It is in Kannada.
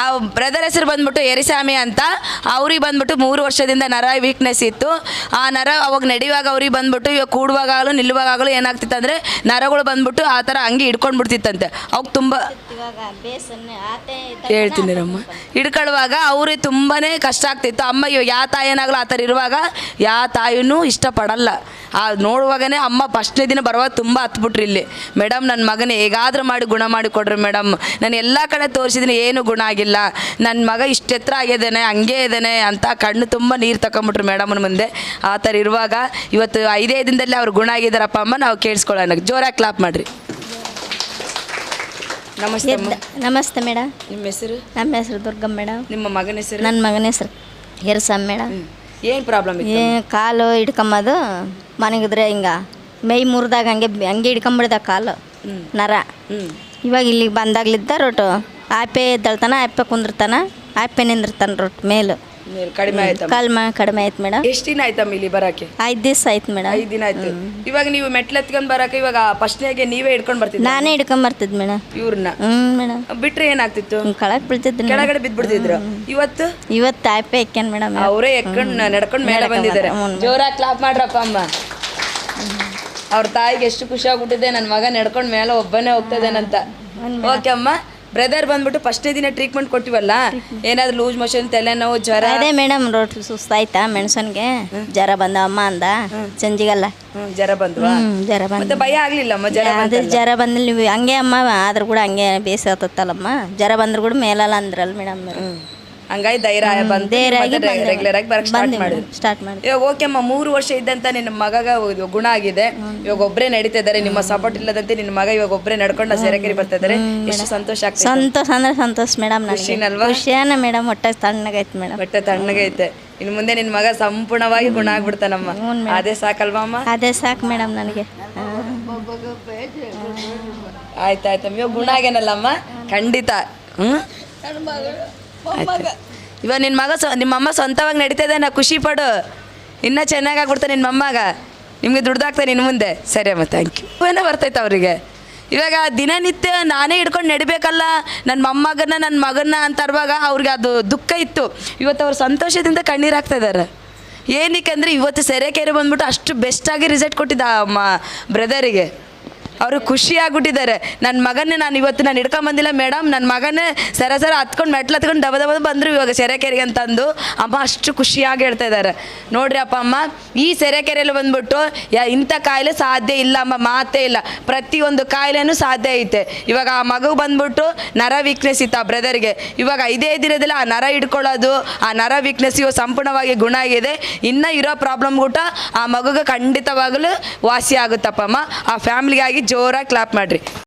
ಆ ಬ್ರದರ್ ಹೆಸರು ಬಂದ್ಬಿಟ್ಟು ಎರಿಸ್ವಾಮಿ ಅಂತ. ಅವ್ರಿಗೆ ಬಂದ್ಬಿಟ್ಟು 3 ವರ್ಷದಿಂದ ನರ ವೀಕ್ನೆಸ್ ಇತ್ತು. ಆ ನರ ಅವಾಗ ನಡೆಯುವಾಗ ಅವ್ರಿಗೆ ಬಂದ್ಬಿಟ್ಟು ಇವಾಗ ಕೂಡುವಾಗಲೂ ನಿಲ್ಲುವಾಗಲೂ ಏನಾಗ್ತಿತ್ತು ಅಂದರೆ ನರಗಳು ಬಂದ್ಬಿಟ್ಟು ಆ ಥರ ಹಂಗೆ ಹಿಡ್ಕೊಂಡು ಬಿಡ್ತಿತ್ತಂತೆ. ಅವಾಗ ತುಂಬ ಹೇಳ್ತೀನಿ ಅಮ್ಮ, ಹಿಡ್ಕೊಳ್ಳುವಾಗ ಅವ್ರಿಗೆ ತುಂಬಾ ಕಷ್ಟ ಆಗ್ತಿತ್ತು. ಅಮ್ಮ ಇವಾಗ ಯಾವ ತಾಯಿನಾಗಲೂ ಆ ಥರ ಇರುವಾಗ ಯಾವ ತಾಯಿನೂ ಇಷ್ಟಪಡಲ್ಲ. ಆ ನೋಡುವಾಗನೇ ಅಮ್ಮ ಫಸ್ಟ್ನೇ ದಿನ ಬರುವಾಗ ತುಂಬ ಹತ್ಬಿಟ್ರಿ ಇಲ್ಲಿ. ಮೇಡಮ್ ನನ್ನ ಮಗನ ಹೇಗಾದರೂ ಮಾಡಿ ಗುಣ ಮಾಡಿ ಕೊಡ್ರಿ ಮೇಡಮ್, ನಾನು ಎಲ್ಲ ಕಡೆ ತೋರಿಸಿದ್ದೀನಿ ಏನು ಗುಣ ಆಗಿಲ್ಲ, ನನ್ನ ಮಗ ಇಷ್ಟು ಎತ್ತರ ಆಗಿದ್ದಾನೆ ಹಂಗೆ ಇದ್ದಾನೆ ಅಂತ ಕಣ್ಣು ತುಂಬ ನೀರು ತಗೊಂಬಿಟ್ರು ಮೇಡಮ್ನ ಮುಂದೆ. ಆ ಥರ ಇರುವಾಗ ಇವತ್ತು 5 ದಿನದಲ್ಲಿ ಅವ್ರು ಗುಣ ಆಗಿದ್ದಾರಪ್ಪ ಅಮ್ಮ. ನಾವು ಕೇಳಿಸ್ಕೊಳ್ಳೋಣ, ಜೋರಾಗಿ ಕ್ಲಾಪ್ ಮಾಡಿರಿ. ನಮಸ್ತೆ ನಮಸ್ತೆ ಮೇಡಮ್. ನಿಮ್ಮ ಹೆಸರು? ನಮ್ಮ ಹೆಸರು ದುರ್ಗಮ್ಮ ಮೇಡಮ್. ನಿಮ್ಮ ಮಗನ ಹೆಸರು? ನನ್ನ ಮಗನ ಹೆಸರು ಎರಿಸ್ವಾಮಿ ಮೇಡಮ್. ಏನು ಪ್ರಾಬ್ಲಮ್ ಇತ್ತು? ಕಾಲು ಹಿಡ್ಕೊಂಬದು ಮನೆಗಿದ್ರೆ ಹಿಂಗೆ ಮೈ ಮುರಿದಾಗ ಹಂಗೆ ಹಿಡ್ಕೊಂಬಿಡ್ದ ಕಾಲು ನರ. ಇವಾಗ ಇಲ್ಲಿಗೆ ಬಂದಾಗ್ಲಿದ್ದ ರೊಟ್ಟು ಆಪೆ ಎದ್ದಳ್ತಾನ, ಆಪೆ ಕುಂದಿರ್ತಾನ, ಆಪೆ ನಿಂದಿರ್ತಾನೆ ರೊಟ್ಟು ಮೇಲು. ಕಡಿಮೆ ಆಯ್ತು? ಕಡಿಮೆ ಆಯ್ತು ಮೇಡಮ್. ಎಷ್ಟು ದಿನ ಆಯ್ತಮ್ಮ ಇಲ್ಲಿ ಬರೋಕ್ಕೆ? 5 ದಿವಸ ಆಯ್ತು ಮೇಡಮ್. 5 ದಿನ ಆಯ್ತು. ಇವಾಗ ನೀವು ಮೆಟ್ಲು ಎತ್ಕೊಂಡು ಬರೋಕೆ ಇವಾಗ ಫಸ್ಟ್ನಾಗೆ ನೀವೇ ಹಿಡ್ಕೊಂಡು ಬರ್ತಿದ್ದೆ? ನಾನೇ ಹಿಡ್ಕೊಂಬರ್ತಿದ್ ಮೇಡಮ್ ಇವ್ರನ್ನ. ಮೇಡಮ್ ಬಿಟ್ರೆ ಏನಾಗ್ತಿತ್ತು? ಕೆಳಗೆ ಬೀಳ್ತಿದ್ರು, ಕೆಳಗಡೆ ಬಿದ್ಬಿಡ್ತಿದ್ರು. ಇವತ್ತು ಆಪೆ ಎಕ್ಕನ್ ಮೇಡಮ್. ಅವರೇ ಎಕ್ಕೊಂಡು ನಡ್ಕೊಂಡು ಮೇಲೆ ಬಂದಿದ್ದಾರೆ. ಜೋರಾಗಿ ಕ್ಲಾಪ್ ಮಾಡ್ರಪ್ಪ ಅಮ್ಮ. ಅವ್ರ ತಾಯಿಗೆ ಎಷ್ಟು ಖುಷಿ ಆಗ್ಬಿಟ್ಟಿದೆ, ನನ್ನ ಮಗ ನಡ್ಕೊಂಡು ಮೇಲೆ ಒಬ್ಬನೇ ಹೋಗ್ತಾ ಇದ್ದಾನಂತ. ಓಕೆ ಅಮ್ಮ. ಬ್ರದರ್ ಬಂದ್ಬಿಟ್ಟು ಫಸ್ಟ್ನೇ ದಿನ ಟ್ರೀಟ್ಮೆಂಟ್ ಕೊಟ್ಟಿವಲ್ಲ, ಏನಾದ್ರು ಲೂಸ್ ಮೋಷನ್, ತಲೆನೋವು, ಜ್ವರ? ಅದೇ ಮೇಡಮ್ ರೊಟ್ಟಿ ಸುಸ್ತಾಯ್ತಾ ಮೆಣಸನ್ಗೆ ಜ್ವರ ಬಂದ ಅಮ್ಮ ಅಂದ ಸಂಜಿಗಲ್ಲ. ಜ್ವರ ಬಂದ್ವಾ? ಜ್ವರ ಬಂದ ಭಯ ಆಗ್ಲಿಲ್ಲಮ್ಮ? ಜ್ವರ ಬಂದಿಲ್ಲ ನೀವು ಹಂಗೆ ಅಮ್ಮ, ಆದ್ರೂ ಕೂಡ ಹಂಗೆ ಬೇಸತ್ತಲ್ಲಮ್ಮ. ಜ್ವರ ಬಂದ್ರು ಕೂಡ ಮೇಲಲ್ಲ ಅಂದ್ರಲ್ಲ ಮೇಡಮ್. ಹಂಗಾಗಿ ಧೈರ್ಯ ಬಂದು ರೆಗ್ಯುಲರ್ ಆಗಿ ಬರಕ್ ಸ್ಟಾರ್ಟ್ ಮಾಡಿ. ಇವಾಗ ಓಕೆ ಅಮ್ಮ, 3 ವರ್ಷ ಇದ್ದಂತ ನಿನ್ನ ಮಗಗ ಗುಣ ಆಗಿದೆ. ಇವಾಗ ಒಬ್ಬರೇ ನಡೀತಾ ಇದ್ದಾರೆ, ನಿಮ್ಮ ಸಪೋರ್ಟ್ ಇಲ್ಲದಂತೆ ನಿನ್ನ ಮಗ ಇವಾಗ ಒಬ್ಬರೇ ನಡ್ಕೊಂಡು ಸೆರೆಕೆರೆ ಬರ್ತಾ ಇದ್ದಾರೆ. ಎಷ್ಟು ಸಂತೋಷ ಆಗ್ತದೆ? ಸಂತೋಷ ಅಂದ್ರೆ ಸಂತೋಷ ಮೇಡಮ್. ಖುಷಿನಲ್ವಾ? ಖುಷಿಯಾನ ಮೇಡಮ್. ಹೊಟ್ಟೆ ತಣ್ಣಗೈತೆ ಮೇಡಮ್. ಹೊಟ್ಟೆ ತಣ್ಣಗೈತೆ. ಇನ್ನು ಮುಂದೆ ನಿನ್ನ ಮಗ ಸಂಪೂರ್ಣವಾಗಿ ಗುಣ ಆಗ್ಬಿಡ್ತಾನಮ್ಮ. ಅದೇ ಸಾಕಲ್ವಾ ಅಮ್ಮ? ಅದೇ ಸಾಕು ಮೇಡಮ್ ನನಗೆ. ಆಯ್ತಾಯ್ತಮ್ಮ. ಇವಾಗ ಗುಣ ಆಗ್ಯಾನಲ್ಲಮ್ಮ? ಖಂಡಿತ. ಇವಾಗ ನಿನ್ನ ಮಗ ನಿಮ್ಮಮ್ಮ ಸ್ವಂತವಾಗಿ ನಡೀತಾ ಇದೆ, ನಾ ಖುಷಿ ಪಡು. ಇನ್ನೂ ಚೆನ್ನಾಗಿ ಆಗ್ಬಿಡ್ತಾನೆ ನಿಮ್ಮ ಅಮ್ಮಗ. ನಿಮಗೆ ದುಡ್ದಾಗ್ತಾನೆ ಇನ್ನು ಮುಂದೆ. ಸರಿ ಅಮ್ಮ, ಥ್ಯಾಂಕ್ ಯು. ಏನೋ ಬರ್ತೈತೆ ಅವರಿಗೆ. ಇವಾಗ ದಿನನಿತ್ಯ ನಾನೇ ಹಿಡ್ಕೊಂಡು ನಡಿಬೇಕಲ್ಲ ನನ್ನ ಮೊಮ್ಮಗನ್ನ ನನ್ನ ಮಗನ್ನ ಅಂತ ಇರುವಾಗ ಅವ್ರಿಗೆ ಅದು ದುಃಖ ಇತ್ತು. ಇವತ್ತು ಅವ್ರು ಸಂತೋಷದಿಂದ ಕಣ್ಣೀರು ಹಾಕ್ತಾ ಇದ್ದಾರೆ. ಏನಕ್ಕೆ ಅಂದರೆ ಇವತ್ತು ಸೆರೆಕೆರೆ ಬಂದ್ಬಿಟ್ಟು ಅಷ್ಟು ಬೆಸ್ಟಾಗಿ ರಿಸಲ್ಟ್ ಕೊಟ್ಟಿದ್ದ ಅಮ್ಮ ಬ್ರದರಿಗೆ. ಅವರು ಖುಷಿ ಆಗ್ಬಿಟ್ಟಿದ್ದಾರೆ. ನನ್ನ ಮಗನ್ನೇ ನಾನು ಹಿಡ್ಕೊಂಬಂದಿಲ್ಲ ಮೇಡಮ್, ನನ್ನ ಮಗನೇ ಸರ ಹತ್ಕೊಂಡು ಮೆಟ್ಲು ಹತ್ಕೊಂಡು ದಬ ಬಂದರು ಇವಾಗ ಸೆರೆಕೆರೆಗೆ ಅಂತಂದು ಅಮ್ಮ ಅಷ್ಟು ಖುಷಿಯಾಗಿ ಹೇಳ್ತಾ ಇದ್ದಾರೆ. ನೋಡ್ರಿ ಅಪ್ಪ ಅಮ್ಮ, ಈ ಸೆರೆಕೆರೆಯಲ್ಲಿ ಬಂದ್ಬಿಟ್ಟು ಇಂಥ ಕಾಯಿಲೆ ಸಾಧ್ಯ ಇಲ್ಲ ಅಮ್ಮ, ಮಾತೇ ಇಲ್ಲ. ಪ್ರತಿಯೊಂದು ಕಾಯಿಲೆನೂ ಸಾಧ್ಯ ಐತೆ. ಇವಾಗ ಆ ಮಗು ಬಂದ್ಬಿಟ್ಟು ನರ ವೀಕ್ನೆಸ್ ಇತ್ತು ಆ ಬ್ರದರ್ಗೆ. ಇವಾಗ 5 ದಿನದಲ್ಲಿ ಆ ನರ ಹಿಡ್ಕೊಳ್ಳೋದು, ಆ ನರ ವೀಕ್ನೆಸ್ ಇವಾಗ ಸಂಪೂರ್ಣವಾಗಿ ಗುಣ ಆಗಿದೆ. ಇನ್ನೂ ಇರೋ ಪ್ರಾಬ್ಲಮ್ ಊಟ ಆ ಮಗುಗೆ ಖಂಡಿತವಾಗಲೂ ವಾಸಿ ಆಗುತ್ತಪ್ಪ ಅಮ್ಮ. ಆ ಫ್ಯಾಮಿಲಿಗಾಗಿ ಜೋರಾಗಿ ಕ್ಲಾಪ್ ಮಾಡಿರಿ.